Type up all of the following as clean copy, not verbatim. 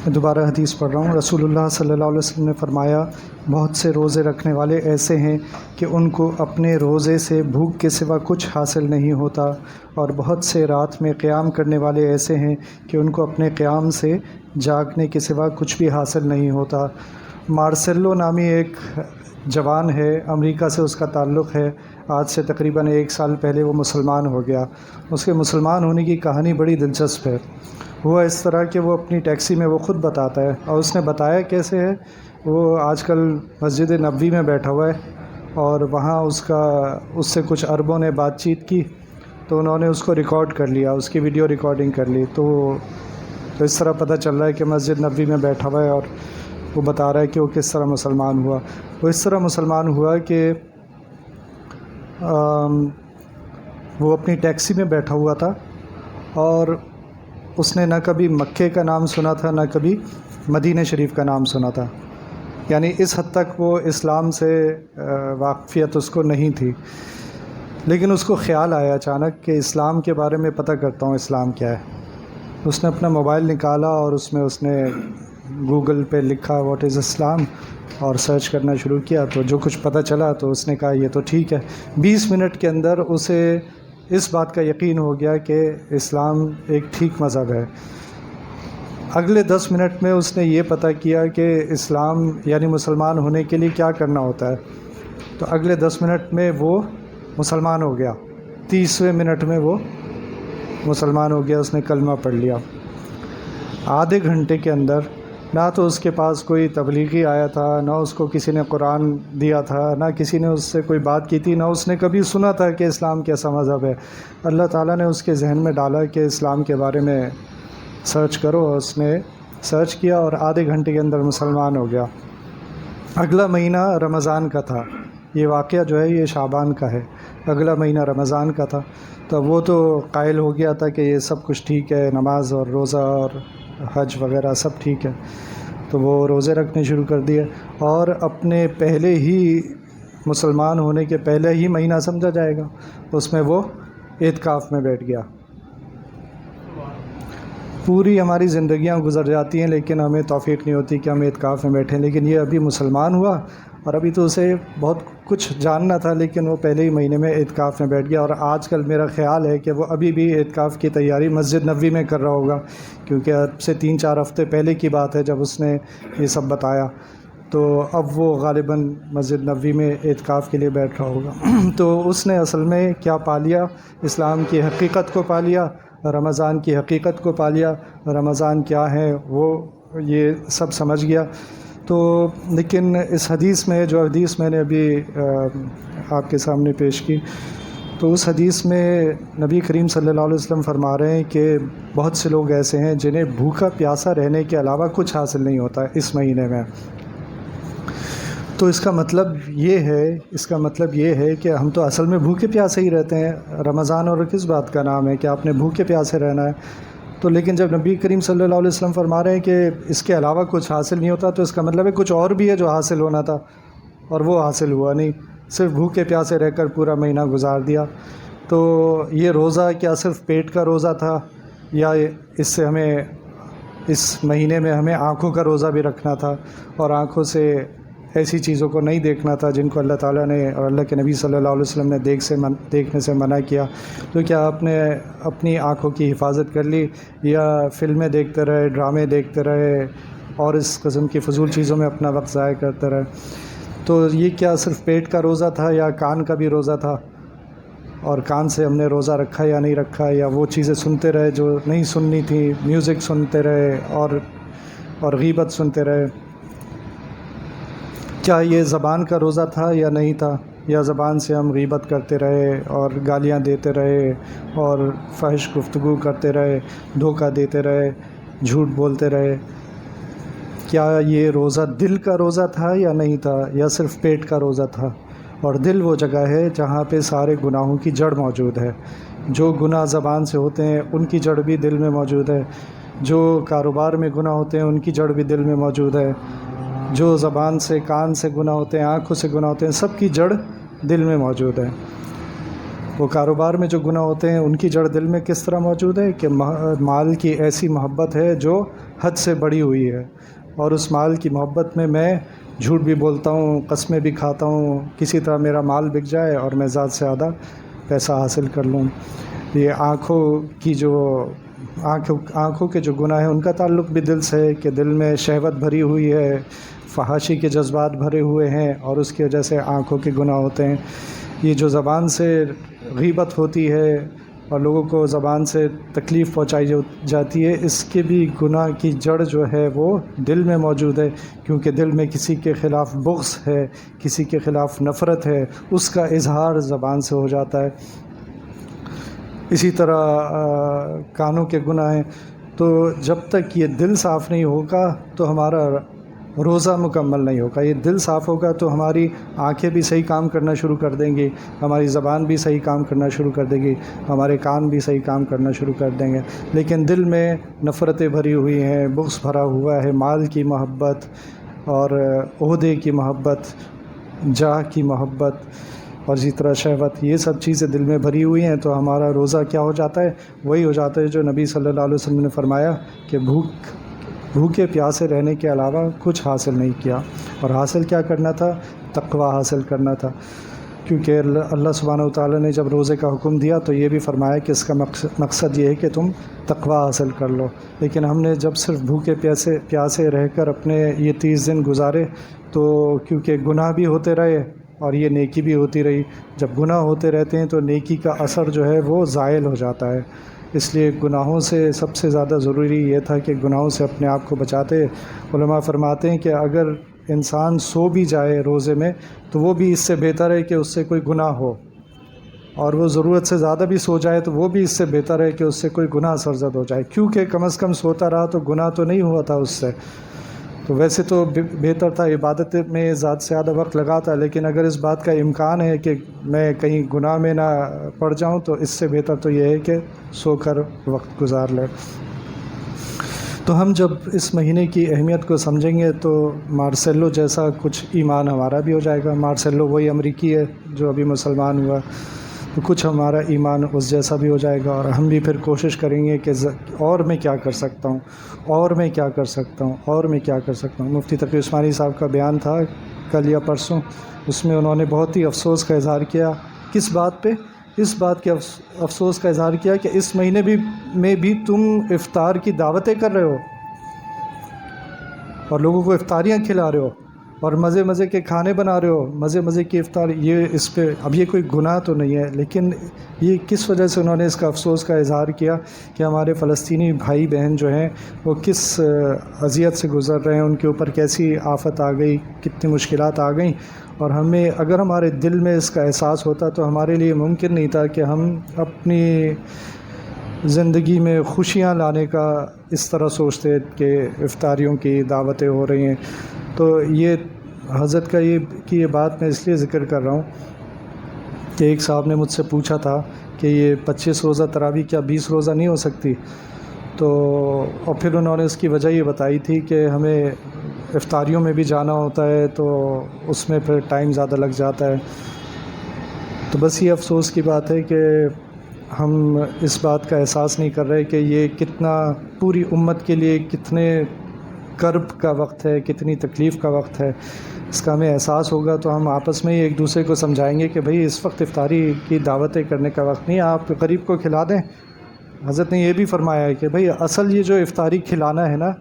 دوبارہ حدیث پڑھ رہا ہوں۔ رسول اللہ صلی اللہ علیہ وسلم نے فرمایا، بہت سے روزے رکھنے والے ایسے ہیں کہ ان کو اپنے روزے سے بھوک کے سوا کچھ حاصل نہیں ہوتا، اور بہت سے رات میں قیام کرنے والے ایسے ہیں کہ ان کو اپنے قیام سے جاگنے کے سوا کچھ بھی حاصل نہیں ہوتا۔ مارسیلو نامی ایک جوان ہے، امریکہ سے اس کا تعلق ہے۔ آج سے تقریباً 1 سال پہلے وہ مسلمان ہو گیا۔ اس کے مسلمان ہونے کی کہانی بڑی دلچسپ ہے۔ ہوا اس طرح کہ وہ اپنی ٹیکسی میں وہ خود بتاتا ہے، اور اس نے بتایا کیسے ہے۔ وہ آج کل مسجد نبوی میں بیٹھا ہوا ہے، اور وہاں اس سے کچھ عربوں نے بات چیت کی، تو انہوں نے اس کو ریکارڈ کر لیا، اس کی ویڈیو ریکارڈنگ کر لی۔ تو اس طرح پتہ چل رہا ہے کہ مسجد نبوی میں بیٹھا ہوا ہے، اور وہ بتا رہا ہے کہ وہ کس طرح مسلمان ہوا۔ وہ اس طرح مسلمان ہوا کہ وہ اپنی ٹیکسی میں بیٹھا ہوا تھا، اور اس نے نہ کبھی مکے کا نام سنا تھا، نہ کبھی مدینہ شریف کا نام سنا تھا، یعنی اس حد تک وہ اسلام سے واقفیت اس کو نہیں تھی۔ لیکن اس کو خیال آیا اچانک کہ اسلام کے بارے میں پتہ کرتا ہوں اسلام کیا ہے۔ اس نے اپنا موبائل نکالا، اور اس نے گوگل پہ لکھا واٹ از اسلام، اور سرچ کرنا شروع کیا۔ تو جو کچھ پتہ چلا تو اس نے کہا یہ تو ٹھیک ہے۔ 20 منٹ کے اندر اسے اس بات کا یقین ہو گیا کہ اسلام ایک ٹھیک مذہب ہے۔ اگلے 10 منٹ میں اس نے یہ پتہ کیا کہ اسلام یعنی مسلمان ہونے کے لیے کیا کرنا ہوتا ہے۔ تو اگلے 10 منٹ میں وہ مسلمان ہو گیا، 30ویں منٹ میں وہ مسلمان ہو گیا، اس نے کلمہ پڑھ لیا۔ آدھے گھنٹے کے اندر نہ تو اس کے پاس کوئی تبلیغی آیا تھا، نہ اس کو کسی نے قرآن دیا تھا، نہ کسی نے اس سے کوئی بات کی تھی، نہ اس نے کبھی سنا تھا کہ اسلام کیسا مذہب ہے۔ اللہ تعالیٰ نے اس کے ذہن میں ڈالا کہ اسلام کے بارے میں سرچ کرو، اور اس نے سرچ کیا، اور آدھے گھنٹے کے اندر مسلمان ہو گیا۔ اگلا مہینہ رمضان کا تھا، یہ واقعہ جو ہے یہ شعبان کا ہے، اگلا مہینہ رمضان کا تھا۔ تو وہ تو قائل ہو گیا تھا کہ یہ سب کچھ ٹھیک ہے، نماز اور روزہ اور حج وغیرہ سب ٹھیک ہے۔ تو وہ روزے رکھنے شروع کر دیے، اور اپنے پہلے ہی مسلمان ہونے کے پہلے ہی مہینہ سمجھا جائے گا، اس میں وہ اعتکاف میں بیٹھ گیا۔ پوری ہماری زندگیاں گزر جاتی ہیں، لیکن ہمیں توفیق نہیں ہوتی کہ ہم اعتکاف میں بیٹھیں۔ لیکن یہ ابھی مسلمان ہوا، اور ابھی تو اسے بہت کچھ جاننا تھا، لیکن وہ پہلے ہی مہینے میں اعتکاف میں بیٹھ گیا۔ اور آج کل میرا خیال ہے کہ وہ ابھی بھی اعتکاف کی تیاری مسجد نبوی میں کر رہا ہوگا، کیونکہ اب سے 3-4 ہفتے پہلے کی بات ہے جب اس نے یہ سب بتایا۔ تو اب وہ غالباً مسجد نبوی میں اعتکاف کے لیے بیٹھ رہا ہوگا۔ تو اس نے اصل میں کیا پا لیا؟ اسلام کی حقیقت کو پا لیا، رمضان کی حقیقت کو پا لیا، رمضان کیا ہے وہ یہ سب سمجھ گیا۔ تو لیکن اس حدیث میں جو حدیث میں نے ابھی آپ کے سامنے پیش کی، تو اس حدیث میں نبی کریم صلی اللہ علیہ وسلم فرما رہے ہیں کہ بہت سے لوگ ایسے ہیں جنہیں بھوکا پیاسا رہنے کے علاوہ کچھ حاصل نہیں ہوتا اس مہینے میں۔ تو اس کا مطلب یہ ہے کہ ہم تو اصل میں بھوکے پیاسے ہی رہتے ہیں۔ رمضان اور کس بات کا نام ہے کہ آپ نے بھوکے پیاسے رہنا ہے؟ تو لیکن جب نبی کریم صلی اللہ علیہ وسلم فرما رہے ہیں کہ اس کے علاوہ کچھ حاصل نہیں ہوتا، تو اس کا مطلب ہے کچھ اور بھی ہے جو حاصل ہونا تھا، اور وہ حاصل ہوا نہیں، صرف بھوکے پیاسے رہ کر پورا مہینہ گزار دیا۔ تو یہ روزہ کیا صرف پیٹ کا روزہ تھا، یا اس سے ہمیں اس مہینے میں ہمیں آنکھوں کا روزہ بھی رکھنا تھا، اور آنکھوں سے ایسی چیزوں کو نہیں دیکھنا تھا جن کو اللہ تعالیٰ نے اور اللہ کے نبی صلی اللہ علیہ وسلم نے دیکھنے سے منع کیا؟ تو کیا آپ نے اپنی آنکھوں کی حفاظت کر لی، یا فلمیں دیکھتے رہے، ڈرامے دیکھتے رہے، اور اس قسم کی فضول چیزوں میں اپنا وقت ضائع کرتے رہے؟ تو یہ کیا صرف پیٹ کا روزہ تھا، یا کان کا بھی روزہ تھا، اور کان سے ہم نے روزہ رکھا یا نہیں رکھا، یا وہ چیزیں سنتے رہے جو نہیں سننی تھی، میوزک سنتے رہے اور غیبت سنتے رہے؟ کیا یہ زبان کا روزہ تھا یا نہیں تھا، یا زبان سے ہم غیبت کرتے رہے اور گالیاں دیتے رہے اور فحش گفتگو کرتے رہے، دھوکہ دیتے رہے، جھوٹ بولتے رہے؟ کیا یہ روزہ دل کا روزہ تھا یا نہیں تھا، یا صرف پیٹ کا روزہ تھا؟ اور دل وہ جگہ ہے جہاں پہ سارے گناہوں کی جڑ موجود ہے۔ جو گناہ زبان سے ہوتے ہیں ان کی جڑ بھی دل میں موجود ہے، جو کاروبار میں گناہ ہوتے ہیں ان کی جڑ بھی دل میں موجود ہے، جو زبان سے کان سے گناہ ہوتے ہیں، آنکھوں سے گناہ ہوتے ہیں، سب کی جڑ دل میں موجود ہے۔ وہ کاروبار میں جو گناہ ہوتے ہیں ان کی جڑ دل میں کس طرح موجود ہے کہ مال کی ایسی محبت ہے جو حد سے بڑھی ہوئی ہے، اور اس مال کی محبت میں جھوٹ بھی بولتا ہوں، قسمیں بھی کھاتا ہوں، کسی طرح میرا مال بک جائے اور میں زیادہ سے زیادہ پیسہ حاصل کر لوں۔ یہ آنکھوں کے جو گناہ ہیں ان کا تعلق بھی دل سے ہے کہ دل میں شہوت بھری ہوئی ہے، فحاشی کے جذبات بھرے ہوئے ہیں، اور اس کی وجہ سے آنکھوں کے گناہ ہوتے ہیں۔ یہ جو زبان سے غیبت ہوتی ہے اور لوگوں کو زبان سے تکلیف پہنچائی جاتی ہے، اس کے بھی گناہ کی جڑ جو ہے وہ دل میں موجود ہے، کیونکہ دل میں کسی کے خلاف بغض ہے، کسی کے خلاف نفرت ہے، اس کا اظہار زبان سے ہو جاتا ہے۔ اسی طرح کانوں کے گناہ ہیں، تو جب تک یہ دل صاف نہیں ہوگا تو ہمارا روزہ مکمل نہیں ہوگا۔ یہ دل صاف ہوگا تو ہماری آنکھیں بھی صحیح کام کرنا شروع کر دیں گی، ہماری زبان بھی صحیح کام کرنا شروع کر دے گی، ہمارے کان بھی صحیح کام کرنا شروع کر دیں گے۔ لیکن دل میں نفرتیں بھری ہوئی ہیں، بغض بھرا ہوا ہے، مال کی محبت اور عہدے کی محبت، جاہ کی محبت اور اسی طرح شہوت، یہ سب چیزیں دل میں بھری ہوئی ہیں، تو ہمارا روزہ کیا ہو جاتا ہے؟ وہی ہو جاتا ہے جو نبی صلی اللہ علیہ وسلم نے فرمایا کہ بھوکے پیاسے رہنے کے علاوہ کچھ حاصل نہیں کیا، اور حاصل کیا کرنا تھا؟ تقویٰ حاصل کرنا تھا، کیونکہ اللہ سبحانہ وتعالیٰ نے جب روزے کا حکم دیا تو یہ بھی فرمایا کہ اس کا مقصد یہ ہے کہ تم تقویٰ حاصل کر لو۔ لیکن ہم نے جب صرف بھوکے پیاسے رہ کر اپنے یہ 30 دن گزارے، تو کیونکہ گناہ بھی ہوتے رہے اور یہ نیکی بھی ہوتی رہی، جب گناہ ہوتے رہتے ہیں تو نیکی کا اثر جو ہے وہ زائل ہو جاتا ہے۔ اس لیے گناہوں سے سب سے زیادہ ضروری یہ تھا کہ گناہوں سے اپنے آپ کو بچاتے۔ علماء فرماتے ہیں کہ اگر انسان سو بھی جائے روزے میں تو وہ بھی اس سے بہتر ہے کہ اس سے کوئی گناہ ہو، اور وہ ضرورت سے زیادہ بھی سو جائے تو وہ بھی اس سے بہتر ہے کہ اس سے کوئی گناہ سرزد ہو جائے، کیونکہ کم از کم سوتا رہا تو گناہ تو نہیں ہوا تھا اس سے۔ تو ویسے تو بہتر تھا عبادت میں زیادہ سے زیادہ وقت لگاتا، لیکن اگر اس بات کا امکان ہے کہ میں کہیں گناہ میں نہ پڑ جاؤں تو اس سے بہتر تو یہ ہے کہ سو کر وقت گزار لیں۔ تو ہم جب اس مہینے کی اہمیت کو سمجھیں گے تو مارسیلو جیسا کچھ ایمان ہمارا بھی ہو جائے گا۔ مارسیلو وہی امریکی ہے جو ابھی مسلمان ہوا، تو کچھ ہمارا ایمان اس جیسا بھی ہو جائے گا، اور ہم بھی پھر کوشش کریں گے کہ اور میں کیا کر سکتا ہوں، اور میں کیا کر سکتا ہوں، اور میں کیا کر سکتا ہوں۔ مفتی تقی عثمانی صاحب کا بیان تھا کل یا پرسوں، اس میں انہوں نے بہت ہی افسوس کا اظہار کیا۔ کس بات پہ؟ اس بات کے افسوس کا اظہار کیا کہ اس مہینے میں بھی تم افطار کی دعوتیں کر رہے ہو اور لوگوں کو افطاریاں کھلا رہے ہو اور مزے کے کھانے بنا رہے ہو، مزے کی افطار، یہ اس پہ اب یہ کوئی گناہ تو نہیں ہے، لیکن یہ کس وجہ سے انہوں نے اس کا افسوس کا اظہار کیا کہ ہمارے فلسطینی بھائی بہن جو ہیں وہ کس اذیت سے گزر رہے ہیں، ان کے اوپر کیسی آفت آ گئی، کتنی مشکلات آ گئیں، اور ہمیں اگر ہمارے دل میں اس کا احساس ہوتا تو ہمارے لیے ممکن نہیں تھا کہ ہم اپنی زندگی میں خوشیاں لانے کا اس طرح سوچتے کہ افطاریوں کی دعوتیں ہو رہی ہیں۔ تو یہ حضرت کا یہ بات میں اس لیے ذکر کر رہا ہوں کہ ایک صاحب نے مجھ سے پوچھا تھا کہ یہ 25 روزہ تراویح کیا 20 روزہ نہیں ہو سکتی؟ تو اور پھر انہوں نے اس کی وجہ یہ بتائی تھی کہ ہمیں افطاریوں میں بھی جانا ہوتا ہے تو اس میں پھر ٹائم زیادہ لگ جاتا ہے۔ تو بس یہ افسوس کی بات ہے کہ ہم اس بات کا احساس نہیں کر رہے کہ یہ کتنا پوری امت کے لیے کتنے کرب کا وقت ہے، کتنی تکلیف کا وقت ہے۔ اس کا ہمیں احساس ہوگا تو ہم آپس میں ہی ایک دوسرے کو سمجھائیں گے کہ بھئی اس وقت افطاری کی دعوتیں کرنے کا وقت نہیں، آپ غریب کو کھلا دیں۔ حضرت نے یہ بھی فرمایا ہے کہ بھئی اصل یہ جو افطاری کھلانا ہے نا،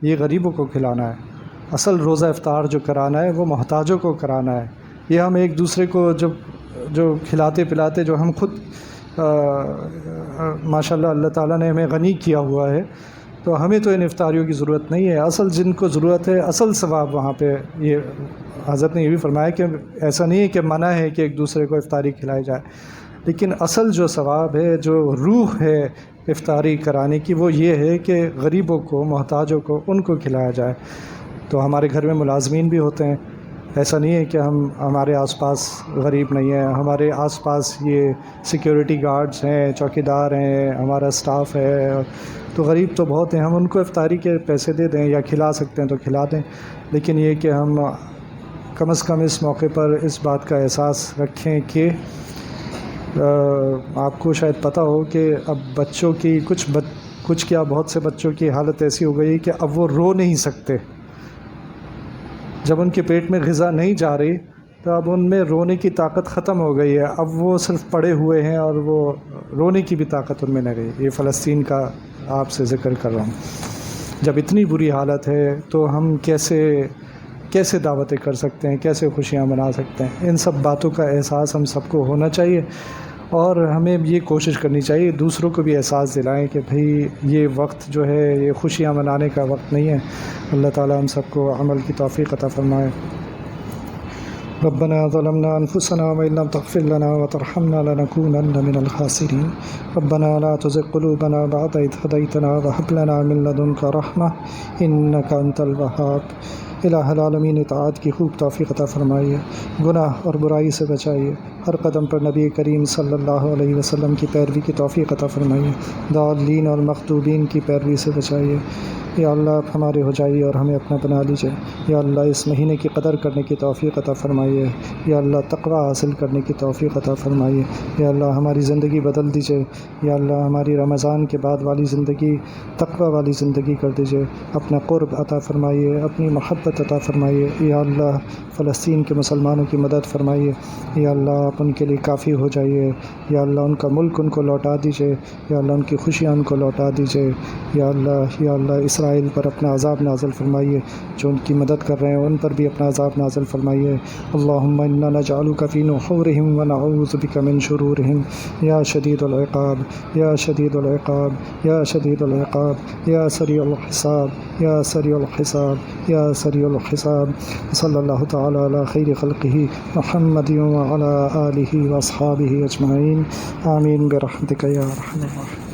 یہ غریبوں کو کھلانا ہے، اصل روزہ افطار جو کرانا ہے وہ محتاجوں کو کرانا ہے۔ یہ ہم ایک دوسرے کو جو کھلاتے پلاتے، جو ہم خود ماشاءاللہ اللہ تعالیٰ نے ہمیں غنی کیا ہوا ہے، تو ہمیں تو ان افطاریوں کی ضرورت نہیں ہے۔ اصل جن کو ضرورت ہے، اصل ثواب وہاں پہ، یہ حضرت نے یہ بھی فرمایا کہ ایسا نہیں ہے کہ منع ہے کہ ایک دوسرے کو افطاری کھلائی جائے، لیکن اصل جو ثواب ہے، جو روح ہے افطاری کرانے کی، وہ یہ ہے کہ غریبوں کو، محتاجوں کو، ان کو کھلایا جائے۔ تو ہمارے گھر میں ملازمین بھی ہوتے ہیں، ایسا نہیں ہے کہ ہمارے آس پاس غریب نہیں ہیں، ہمارے آس پاس یہ سیکیورٹی گارڈز ہیں، چوکیدار ہیں، ہمارا سٹاف ہے، تو غریب تو بہت ہیں، ہم ان کو افطاری کے پیسے دے دیں یا کھلا سکتے ہیں تو کھلا دیں، لیکن یہ کہ ہم کم از کم اس موقع پر اس بات کا احساس رکھیں کہ آپ کو شاید پتہ ہو کہ اب بچوں کی کچھ کیا بہت سے بچوں کی حالت ایسی ہو گئی کہ اب وہ رو نہیں سکتے. جب ان کے پیٹ میں غذا نہیں جا رہی تو اب ان میں رونے کی طاقت ختم ہو گئی ہے. اب وہ صرف پڑے ہوئے ہیں اور وہ رونے کی بھی طاقت ان میں نہ رہی. یہ فلسطین کا آپ سے ذکر کر رہا ہوں. جب اتنی بری حالت ہے تو ہم کیسے دعوتیں کر سکتے ہیں، کیسے خوشیاں منا سکتے ہیں؟ ان سب باتوں کا احساس ہم سب کو ہونا چاہیے، اور ہمیں یہ کوشش کرنی چاہیے دوسروں کو بھی احساس دلائیں کہ بھئی یہ وقت جو ہے یہ خوشیاں منانے کا وقت نہیں ہے. اللہ تعالی ہم سب کو عمل کی توفیق عطا فرمائے. ربنا ظلمنا انفسنا وان لم تغفر لنا وترحمنا لنكونن من الخاسرين. ربنا لا تزغ قلوبنا بعد إذ هديتنا وهب لنا من لدنك رحمة انك انت الوهاب. الہ العالمین اطاعت کی خوب توفیق عطا فرمائیے، گناہ اور برائی سے بچائیے، ہر قدم پر نبی کریم صلی اللہ علیہ وسلم کی پیروی کی توفیق عطا فرمائیے، ضالین اور مغضوبین کی پیروی سے بچائیے. یا اللہ آپ ہمارے ہو جائیے اور ہمیں اپنا بنا لیجیے. یا اللہ اس مہینے کی قدر کرنے کی توفیق عطا فرمائیے. یا اللہ تقوی حاصل کرنے کی توفیق عطا فرمائیے. یا اللہ ہماری زندگی بدل دیجیے. یا اللہ ہماری رمضان کے بعد والی زندگی تقوی والی زندگی کر دیجیے. اپنا قرب عطا فرمائیے، اپنی محبت عطا فرمائیے. یا اللہ فلسطین کے مسلمانوں کی مدد فرمائیے. یا اللہ آپ ان کے لیے کافی ہو جائیے. یا اللہ ان کا ملک ان کو لوٹا دیجیے. یا اللہ ان کی خوشیاں ان کو لوٹا دیجیے. یا اللہ اسرائیل پر اپنا عذاب نازل فرمائیے، جو ان کی مدد کر رہے ہیں ان پر بھی اپنا عذاب نازل فرمائیے. اللہم انا نجعلک فی نحورہم ونعوذ بک من شرورہم. یا شدید العقاب، یا شدید العقاب، یا شدید العقاب، یا سریع الحساب، یا سریع الحساب، یا سریع الحساب. صلی اللہ تعالی علی خیر خلقہ محمد وعلی آلہ واصحابہ اجمعین. آمین برحمتک یا ارحم الراحمین.